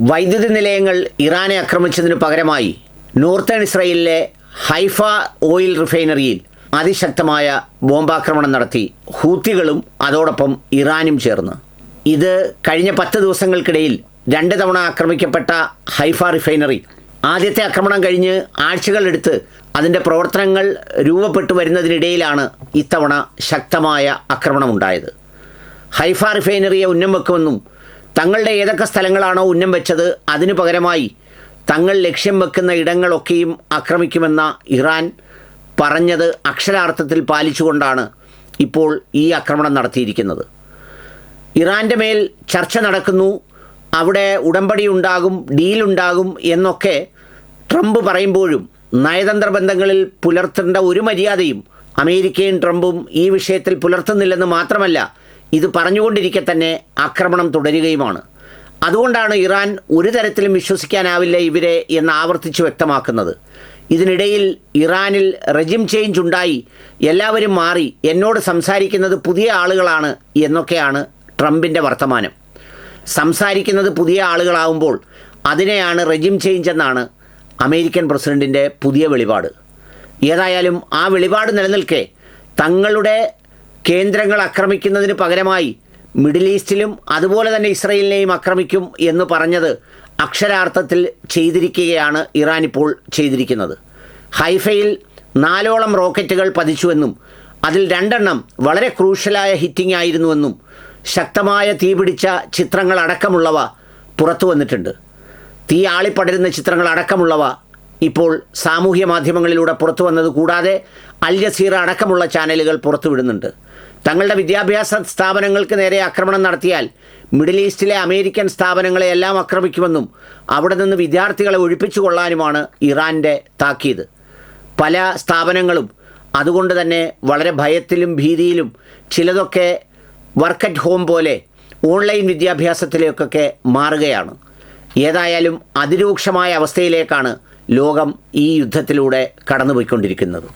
വൈദ്യുതി നിലയങ്ങൾ ഇറാനെ ആക്രമിച്ചതിനു പകരമായി നോർത്തേൺ ഇസ്രയേലിലെ ഹൈഫ ഓയിൽ റിഫൈനറിയിൽ അതിശക്തമായ ബോംബാക്രമണം നടത്തി ഹൂത്തികളും അതോടൊപ്പം ഇറാനും ചേർന്ന്. ഇത് കഴിഞ്ഞ 10 ദിവസങ്ങൾക്കിടയിൽ 2 തവണ ആക്രമിക്കപ്പെട്ട ഹൈഫ റിഫൈനറി ആദ്യത്തെ ആക്രമണം കഴിഞ്ഞ് ആഴ്ചകളെടുത്ത് അതിൻ്റെ പ്രവർത്തനങ്ങൾ രൂപപ്പെട്ടു വരുന്നതിനിടയിലാണ് ഇത്തവണ ശക്തമായ ആക്രമണമുണ്ടായത്. ഹൈഫ റിഫൈനറിയെ ഉന്നം വെക്കുമെന്നും തങ്ങളുടെ ഏതൊക്കെ സ്ഥലങ്ങളാണോ ഉന്നം വെച്ചത് അതിനു പകരമായി തങ്ങൾ ലക്ഷ്യം വെക്കുന്ന ഇടങ്ങളൊക്കെയും ആക്രമിക്കുമെന്ന ഇറാൻ പറഞ്ഞത് അക്ഷരാർത്ഥത്തിൽ പാലിച്ചുകൊണ്ടാണ് ഇപ്പോൾ ഈ ആക്രമണം നടത്തിയിരിക്കുന്നത്. ഇറാൻ്റെ മേൽ ചർച്ച നടക്കുന്നു, അവിടെ ഉടമ്പടി ഉണ്ടാകും, ഡീലുണ്ടാകും എന്നൊക്കെ ട്രംപ് പറയുമ്പോഴും നയതന്ത്ര ബന്ധങ്ങളിൽ പുലർത്തേണ്ട ഒരു മര്യാദയും അമേരിക്കയും ട്രംപും ഈ വിഷയത്തിൽ പുലർത്തുന്നില്ലെന്ന് മാത്രമല്ല, ഇത് പറഞ്ഞുകൊണ്ടിരിക്കെ തന്നെ ആക്രമണം തുടരുകയുമാണ്. അതുകൊണ്ടാണ് ഇറാൻ ഒരു തരത്തിലും വിശ്വസിക്കാനാവില്ല ഇവരെ എന്ന് ആവർത്തിച്ച് വ്യക്തമാക്കുന്നത്. ഇതിനിടയിൽ ഇറാനിൽ റെജിം ചേഞ്ച് ഉണ്ടായി, എല്ലാവരും മാറി, എന്നോട് സംസാരിക്കുന്നത് പുതിയ ആളുകളാണ് എന്നൊക്കെയാണ് ട്രംപിൻ്റെ വർത്തമാനം. സംസാരിക്കുന്നത് പുതിയ ആളുകളാവുമ്പോൾ അതിനെയാണ് റെജിം ചേഞ്ച് എന്നാണ് അമേരിക്കൻ പ്രസിഡൻറ്റിൻ്റെ പുതിയ വെളിപാട്. ഏതായാലും ആ വെളിപാട് നിലനിൽക്കെ തങ്ങളുടെ കേന്ദ്രങ്ങൾ ആക്രമിക്കുന്നതിന് പകരമായി മിഡിൽ ഈസ്റ്റിലും അതുപോലെ തന്നെ ഇസ്രയേലിനെയും ആക്രമിക്കും എന്ന് പറഞ്ഞത് അക്ഷരാർത്ഥത്തിൽ ചെയ്തിരിക്കുകയാണ് ഇറാൻ ഇപ്പോൾ ചെയ്തിരിക്കുന്നത്. ഹൈഫയിൽ 4ഓളം റോക്കറ്റുകൾ പതിച്ചുവെന്നും അതിൽ 2 എണ്ണം വളരെ ക്രൂഷ്യലായ ഹിറ്റിംഗ് ആയിരുന്നുവെന്നും ശക്തമായ തീപിടിച്ച ചിത്രങ്ങളടക്കമുള്ളവ പുറത്തു വന്നിട്ടുണ്ട്. തീ ആളിപ്പടരുന്ന ചിത്രങ്ങളടക്കമുള്ളവ ഇപ്പോൾ സാമൂഹ്യ മാധ്യമങ്ങളിലൂടെ പുറത്തു വന്നത് കൂടാതെ അൽ ജസീറ അടക്കമുള്ള ചാനലുകൾ പുറത്തുവിടുന്നുണ്ട്. തങ്ങളുടെ വിദ്യാഭ്യാസ സ്ഥാപനങ്ങൾക്ക് നേരെ ആക്രമണം നടത്തിയാൽ മിഡിൽ ഈസ്റ്റിലെ അമേരിക്കൻ സ്ഥാപനങ്ങളെയെല്ലാം ആക്രമിക്കുമെന്നും അവിടെ നിന്ന് വിദ്യാർത്ഥികളെ ഒഴിപ്പിച്ചു കൊള്ളാനുമാണ് ഇറാൻ്റെ താക്കീത്. പല സ്ഥാപനങ്ങളും അതുകൊണ്ട് തന്നെ വളരെ ഭയത്തിലും ഭീതിയിലും, ചിലതൊക്കെ വർക്ക് അറ്റ് ഹോം പോലെ ഓൺലൈൻ വിദ്യാഭ്യാസത്തിലേക്കൊക്കെ മാറുകയാണ്. ഏതായാലും അതിരൂക്ഷമായ അവസ്ഥയിലേക്കാണ് ലോകം ഈ യുദ്ധത്തിലൂടെ കടന്നുപോയിക്കൊണ്ടിരിക്കുന്നത്.